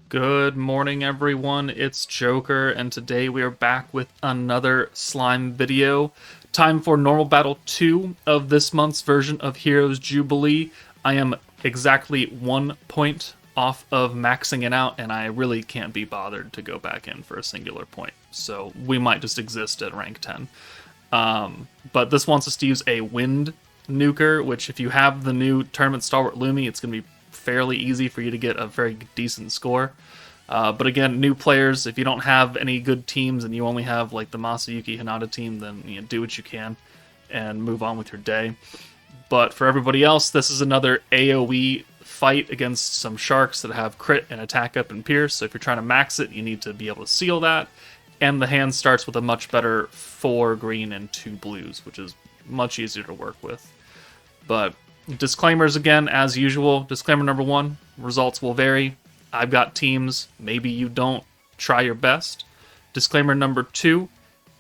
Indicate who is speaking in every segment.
Speaker 1: Good morning, everyone. It's Joker, and today we are back with another slime video. Time for Normal Battle 2 of this month's version of Heroes Jubilee. I am exactly 1 point off of maxing it out, and I really can't be bothered to go back in for a singular point. So we might just exist at rank 10. But this wants us to use a wind nuker, which if you have the new tournament Stalwart Lumi, it's going to be fairly easy for you to get a very decent score. But again, new players, if you don't have any good teams and you only have like the Masayuki Hinata team, then do what you can and move on with your day. But for everybody else, this is another AoE fight against some sharks that have crit and attack up and pierce. So if you're trying to max it, you need to be able to seal that. And the hand starts with a much better 4 green and 2 blues, which is much easier to work with. But disclaimers again, as usual. Disclaimer number 1, results will vary. I've got teams, maybe you don't. Try your best. Disclaimer number 2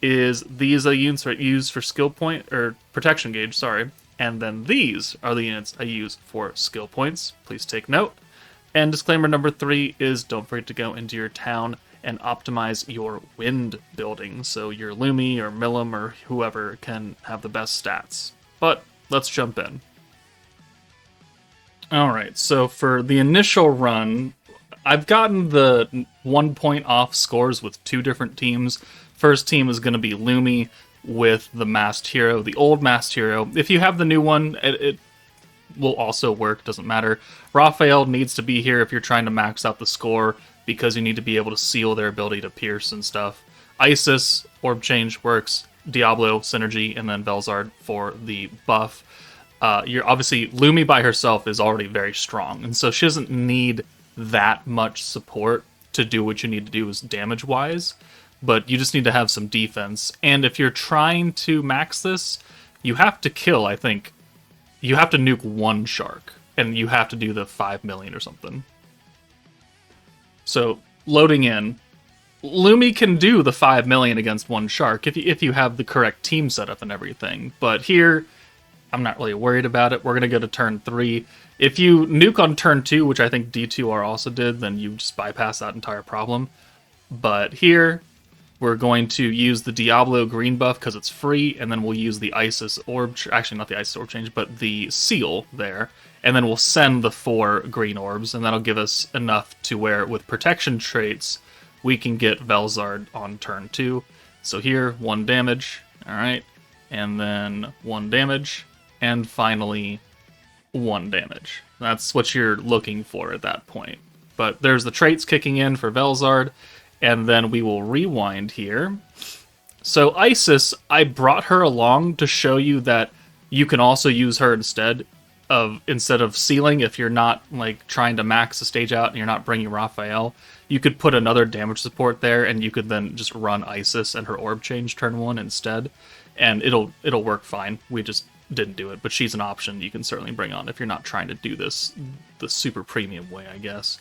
Speaker 1: is these are units are used for skill point, or protection gauge, sorry. And then these are the units I use for skill points. Please take note. And disclaimer number 3 is don't forget to go into your town and optimize your wind building, so your Lumi or Milim or whoever can have the best stats. But let's jump in. Alright, so for the initial run, I've gotten the 1 point off scores with 2 different teams. First team is going to be Lumi with the Masked Hero, the old Masked Hero. If you have the new one, it will also work, doesn't matter. Raphael needs to be here if you're trying to max out the score, because you need to be able to seal their ability to pierce and stuff. Isis, Orb Change works, Diablo, Synergy, and then Velzard for the buff. You're obviously, Lumi by herself is already very strong, and so she doesn't need that much support to do what you need to do is damage-wise, but you just need to have some defense. And if you're trying to max this, you have to kill, I think, you have to nuke 1 shark, and you have to do the 5 million or something. So, loading in, Lumi can do the 5 million against 1 shark if you have the correct team setup and everything, but here, I'm not really worried about it. We're going to go to turn 3. If you nuke on turn 2, which I think D2R also did, then you just bypass that entire problem. But here, we're going to use the Diablo green buff because it's free, and then we'll use the Isis orb, actually not the Isis orb change, but the seal there, and then we'll send the 4 green orbs, and that'll give us enough to where, with protection traits, we can get Velzard on turn 2. So here, 1 damage, alright, and then 1 damage, and finally 1 damage. That's what you're looking for at that point. But there's the traits kicking in for Velzard, and then we will rewind here. So Isis, I brought her along to show you that you can also use her instead of sealing. If you're not like trying to max the stage out and you're not bringing Raphael, you could put another damage support there, and you could then just run Isis and her orb change turn 1 instead, and it'll work fine. We just didn't do it, but she's an option you can certainly bring on if you're not trying to do this the super premium way, I guess.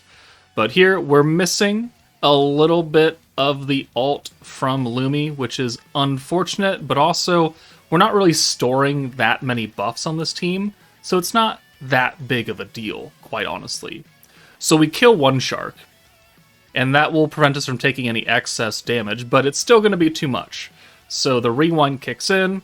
Speaker 1: But here we're missing a little bit of the ult from Lumi, which is unfortunate, but also we're not really storing that many buffs on this team, so it's not that big of a deal, quite honestly. So we kill 1 shark, and that will prevent us from taking any excess damage, but it's still going to be too much. So the rewind kicks in.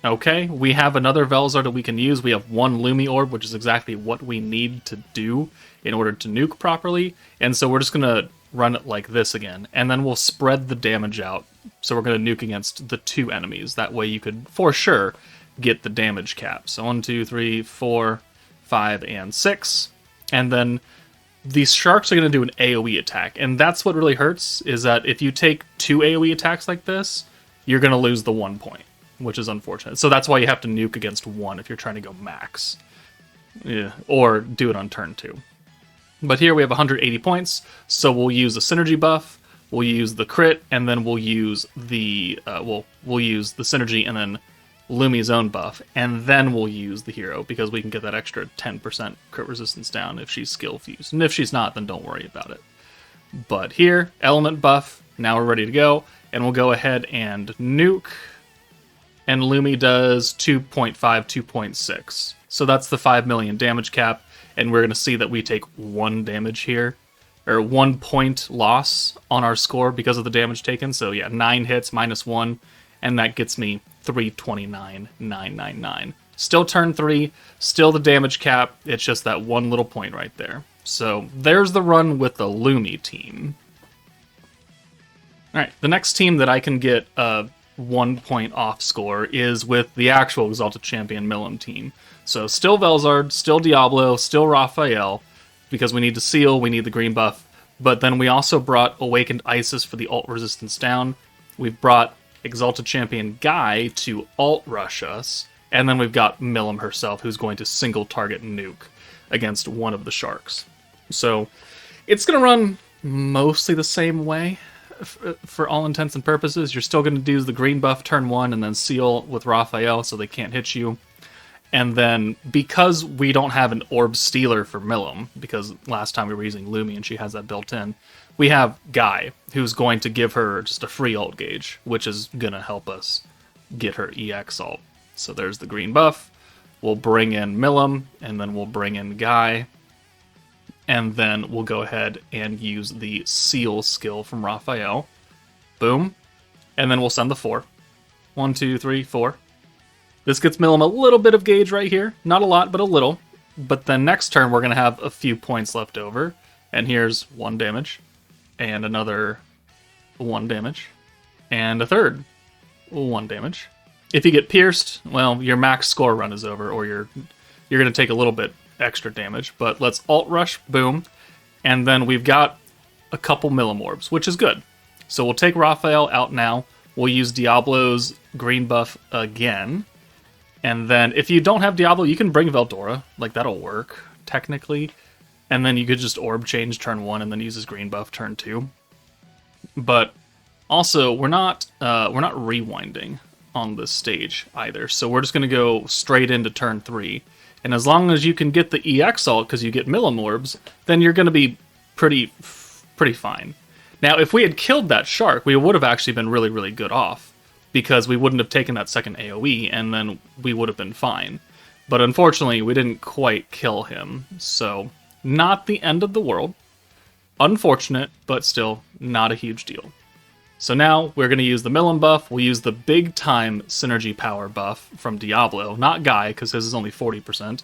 Speaker 1: Okay, we have another Velzard that we can use. We have 1 Lumi orb, which is exactly what we need to do in order to nuke properly. And so we're just going to run it like this again. And then we'll spread the damage out. So we're going to nuke against the 2 enemies. That way you could, for sure, get the damage cap. So 1, 2, 3, 4, 5, and 6. And then these sharks are going to do an AoE attack. And that's what really hurts, is that if you take 2 AoE attacks like this, you're going to lose the 1 point, which is unfortunate. So that's why you have to nuke against 1 if you're trying to go max. Yeah, or do it on turn 2. But here we have 180 points, so we'll use the synergy buff, we'll use the crit, and then we'll use the we'll use the synergy and then Lumi's own buff, and then we'll use the hero, because we can get that extra 10% crit resistance down if she's skill fused. And if she's not, then don't worry about it. But here, element buff, now we're ready to go, and we'll go ahead and nuke. And Lumi does 2.5, 2.6. So that's the 5 million damage cap, and we're going to see that we take 1 damage here. or 1 point loss on our score because of the damage taken. So yeah, 9 hits minus 1, and that gets me 329,999. Still turn 3, still the damage cap. It's just that one little point right there. So there's the run with the Lumi team. All right, the next team that I can get a 1 point off score is with the actual Exalted Champion Milim team. So still Velzard, still Diablo, still Raphael, because we need to seal, we need the green buff. But then we also brought Awakened Isis for the ult resistance down. We've brought Exalted Champion Guy to ult rush us. And then we've got Milim herself, who's going to single target nuke against one of the sharks. So it's going to run mostly the same way for all intents and purposes. You're still going to do the green buff turn 1 and then seal with Raphael so they can't hit you. And then because we don't have an orb stealer for Milim, because last time we were using Lumi and she has that built in, we have Guy, who's going to give her just a free ult gauge, which is going to help us get her EX ult. So there's the green buff. We'll bring in Milim, and then we'll bring in Guy. And then we'll go ahead and use the seal skill from Raphael. Boom. And then we'll send the 4. 1, 2, 3, 4. This gets Milim a little bit of gauge right here. Not a lot, but a little. But then next turn, we're going to have a few points left over. And here's 1 damage. And another 1 damage. And a third 1 damage. If you get pierced, well, your max score run is over, or you're going to take a little bit extra damage. But let's ult rush, boom. And then we've got a couple Milim orbs, which is good. So we'll take Raphael out now. We'll use Diablo's green buff again. And then if you don't have Diablo, you can bring Veldora. Like, that'll work, technically. And then you could just orb change turn 1 and then use his green buff turn 2. But also, we're not rewinding on this stage either. So we're just going to go straight into turn 3. And as long as you can get the EX ult because you get Milim orbs, then you're going to be pretty fine. Now, if we had killed that shark, we would have actually been really, really good off, because we wouldn't have taken that second AoE, and then we would have been fine. But unfortunately, we didn't quite kill him, so not the end of the world. Unfortunate, but still not a huge deal. So now we're going to use the Milim buff. We'll use the big-time synergy power buff from Diablo, not Guy, because his is only 40%.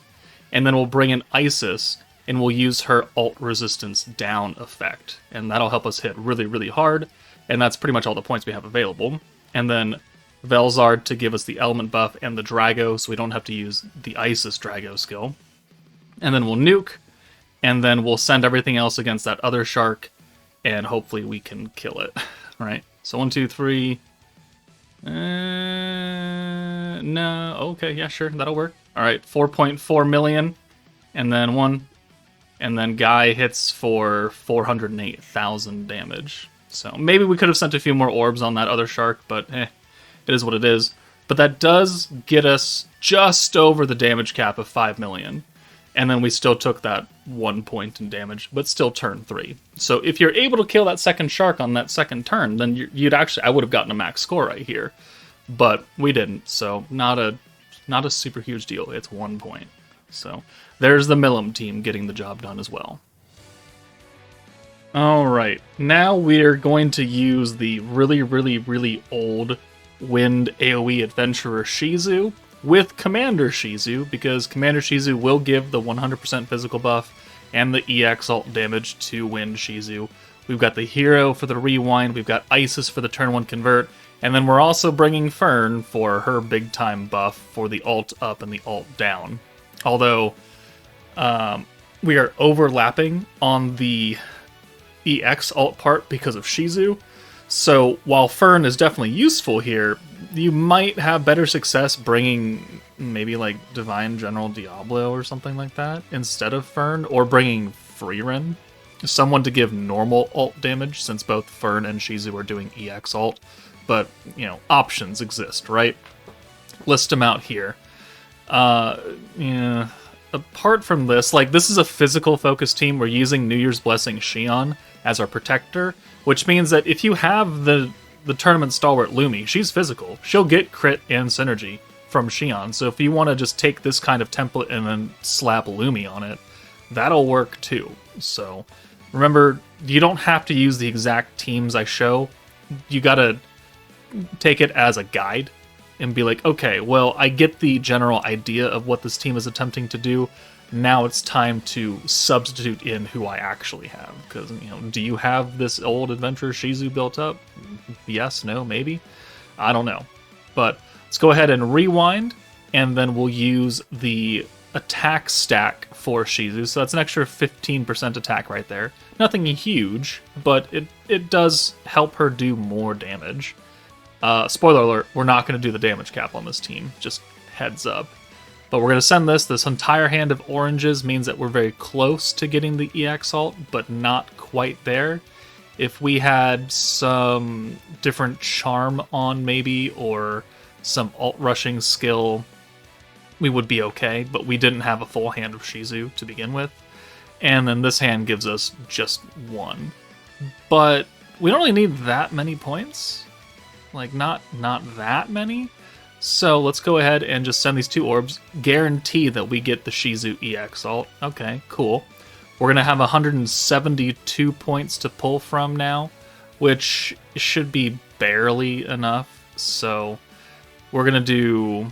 Speaker 1: And then we'll bring in Isis, and we'll use her ult resistance down effect. And that'll help us hit really, really hard, and that's pretty much all the points we have available. And then Velzard to give us the element buff and the Drago, so we don't have to use the Isis Drago skill. And then we'll nuke, and then we'll send everything else against that other shark, and hopefully we can kill it. Right? So 1, 2, 3. No. Okay, yeah, sure, that'll work. All right, 4.4 million, and then 1. And then Guy hits for 408,000 damage. So maybe we could have sent a few more orbs on that other shark, but it is what it is. But that does get us just over the damage cap of 5 million. And then we still took that 1 point in damage, but still turn 3. So if you're able to kill that second shark on that second turn, then you'd actually, I would have gotten a max score right here. But we didn't, so not a super huge deal. It's 1 point. So there's the Milim team getting the job done as well. Alright, now we're going to use the really, really, really old Wind AoE Adventurer Shizu with Commander Shizu, because Commander Shizu will give the 100% physical buff and the EX ult damage to Wind Shizu. We've got the Hero for the rewind, we've got Isis for the turn 1 convert, and then we're also bringing Fern for her big time buff for the ult up and the ult down. Although, we are overlapping on the EX ult part because of Shizu. So while Fern is definitely useful here, you might have better success bringing maybe like Divine General Diablo or something like that instead of Fern, or bringing Freerin, someone to give normal ult damage, since both Fern and Shizu are doing EX ult. But, you know, options exist, right? List them out here. Yeah. Apart from this, like, this is a physical focused team. We're using New Year's Blessing Xion as our protector, which means that if you have the tournament Stalwart Lumi, she's physical. She'll get crit and synergy from Xion. So if you want to just take this kind of template and then slap Lumi on it, that'll work too. So remember, you don't have to use the exact teams I show. You gotta take it as a guide and be like, okay, well, I get the general idea of what this team is attempting to do. Now it's time to substitute in who I actually have. Because, you know, do you have this old adventurer Shizu built up? Yes, no, maybe? I don't know. But let's go ahead and rewind, and then we'll use the attack stack for Shizu. So that's an extra 15% attack right there. Nothing huge, but it does help her do more damage. Spoiler alert, we're not going to do the damage cap on this team. Just heads up. But we're going to send this entire hand of oranges means that we're very close to getting the EX alt, but not quite there. If we had some different charm on maybe, or some alt rushing skill, we would be okay, but we didn't have a full hand of Shizu to begin with. And then this hand gives us just one. But we don't really need that many points. Like, not that many. So let's go ahead and just send these 2 orbs. Guarantee that we get the Shizu EX alt. Okay, cool. We're going to have 172 points to pull from now, which should be barely enough. So we're going to do...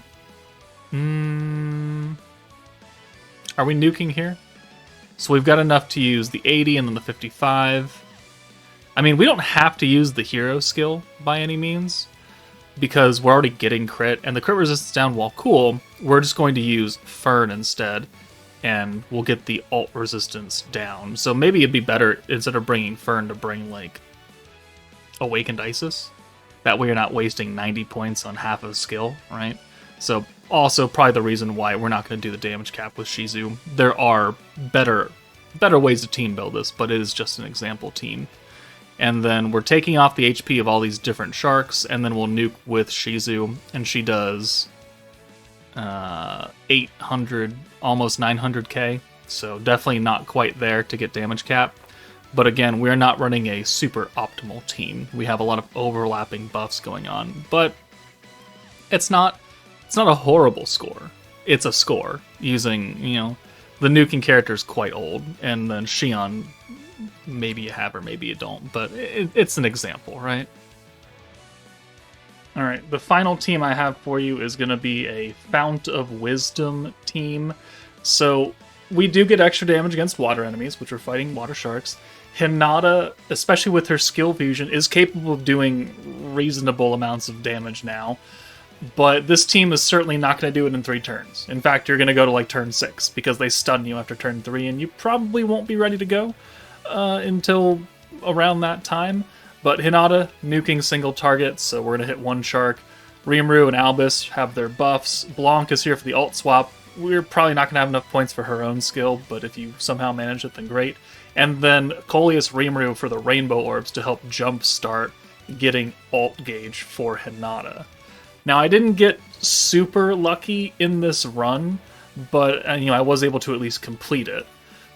Speaker 1: Are we nuking here? So we've got enough to use the 80 and then the 55. I mean, we don't have to use the hero skill by any means, because we're already getting crit, and the crit resistance down, while cool, we're just going to use Fern instead, and we'll get the alt resistance down. So maybe it'd be better, instead of bringing Fern, to bring, like, Awakened Isis. That way you're not wasting 90 points on half of skill, right? So also probably the reason why we're not going to do the damage cap with Shizu. There are better ways to team build this, but it is just an example team. And then we're taking off the HP of all these different sharks, and then we'll nuke with Shizu, and she does 800, almost 900k, so definitely not quite there to get damage cap. But again, we're not running a super optimal team. We have a lot of overlapping buffs going on, but it's not a horrible score. It's a score using, you know, the nuking character is quite old, and then Shion, maybe you have or maybe you don't, but it's an example, right? Alright, the final team I have for you is going to be a Fount of Wisdom team. So we do get extra damage against water enemies, which are fighting water sharks. Hinata, especially with her skill fusion, is capable of doing reasonable amounts of damage now. But this team is certainly not going to do it in 3 turns. In fact, you're going to go to like turn 6, because they stun you after turn 3, and you probably won't be ready to go until around that time. But Hinata, nuking single target, so we're going to hit 1 shark. Rimuru and Albus have their buffs. Blanc is here for the alt swap. We're probably not going to have enough points for her own skill, but if you somehow manage it, then great. And then Coleus Rimuru for the rainbow orbs to help jumpstart getting alt gauge for Hinata. Now, I didn't get super lucky in this run, but I was able to at least complete it.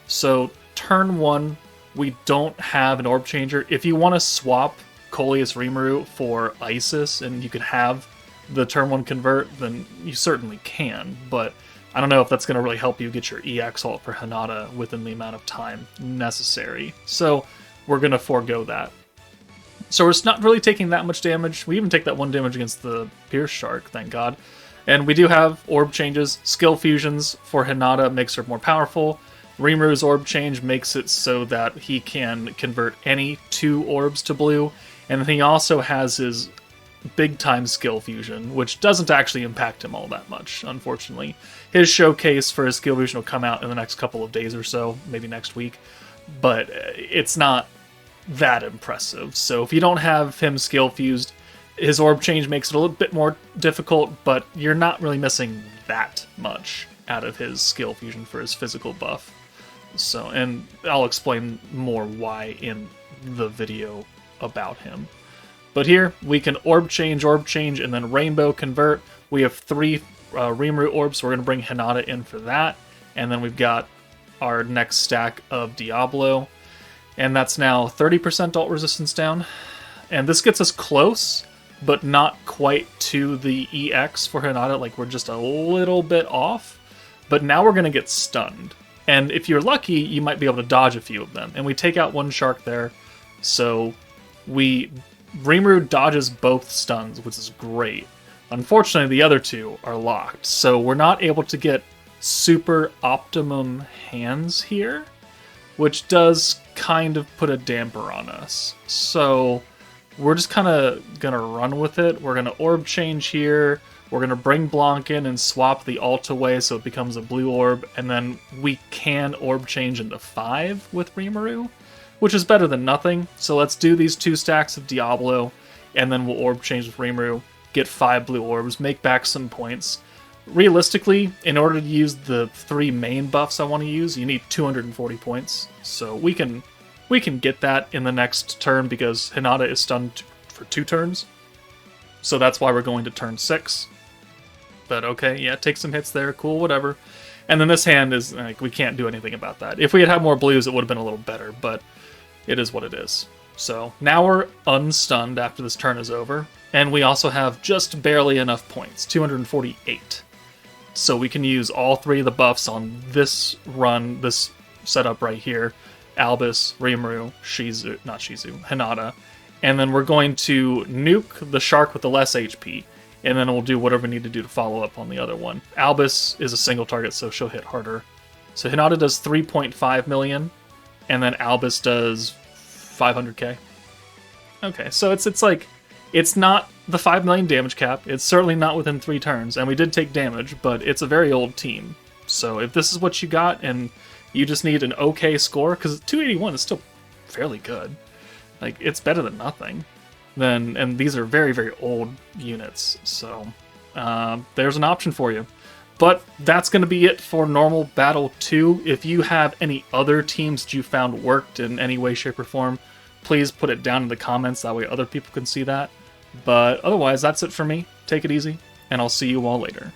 Speaker 1: So turn 1, we don't have an orb changer. If you want to swap Coleus Rimuru for Isis and you could have the turn 1 convert, then you certainly can. But I don't know if that's going to really help you get your EX ult for Hinata within the amount of time necessary. So we're going to forego that. So we're not really taking that much damage. We even take that 1 damage against the Pierce Shark, thank God. And we do have orb changes. Skill fusions for Hinata makes her more powerful. Rimuru's orb change makes it so that he can convert any 2 orbs to blue. And then he also has his big time skill fusion, which doesn't actually impact him all that much, unfortunately. His showcase for his skill fusion will come out in the next couple of days or so, maybe next week. But it's not that impressive. So if you don't have him skill fused, his orb change makes it a little bit more difficult, but you're not really missing that much out of his skill fusion for his physical buff. So, and I'll explain more why in the video about him. But here, we can orb change, and then rainbow convert. We have 3 Rimuru orbs, so we're going to bring Hinata in for that. And then we've got our next stack of Diablo. And that's now 30% alt resistance down. And this gets us close, but not quite to the EX for Hinata. Like, we're just a little bit off. But now we're going to get stunned. And if you're lucky, you might be able to dodge a few of them. And we take out one shark there, so Rimuru dodges both stuns, which is great. Unfortunately, the other two are locked, so we're not able to get super optimum hands here, which does kind of put a damper on us. So we're just kind of going to run with it. We're going to orb change here. We're going to bring Blanc in and swap the alt away so it becomes a blue orb, and then we can orb change into 5 with Rimuru, which is better than nothing. So let's do these 2 stacks of Diablo, and then we'll orb change with Rimuru, get 5 blue orbs, make back some points. Realistically, in order to use the 3 main buffs I want to use, you need 240 points. So we can get that in the next turn because Hinata is stunned for 2 turns. So that's why we're going to turn 6. But okay, yeah, take some hits there, cool, whatever. And then this hand is, like, we can't do anything about that. If we had more blues, it would have been a little better, but it is what it is. So now we're unstunned after this turn is over, and we also have just barely enough points, 248. So we can use all 3 of the buffs on this run, this setup right here, Albus, Rimuru, Hinata, and then we're going to nuke the shark with the less HP, and then we'll do whatever we need to do to follow up on the other one. Albus is a single target, so she'll hit harder. So Hinata does 3.5 million, and then Albus does 500k. Okay, so it's like, it's not the 5 million damage cap, it's certainly not within 3 turns, and we did take damage, but it's a very old team. So if this is what you got, and you just need an okay score, because 281 is still fairly good, like, it's better than nothing, then, and these are very, very old units, so there's an option for you. But that's going to be it for Normal Battle 2. If you have any other teams that you found worked in any way, shape, or form, please put it down in the comments, that way other people can see that. But otherwise, that's it for me. Take it easy, and I'll see you all later.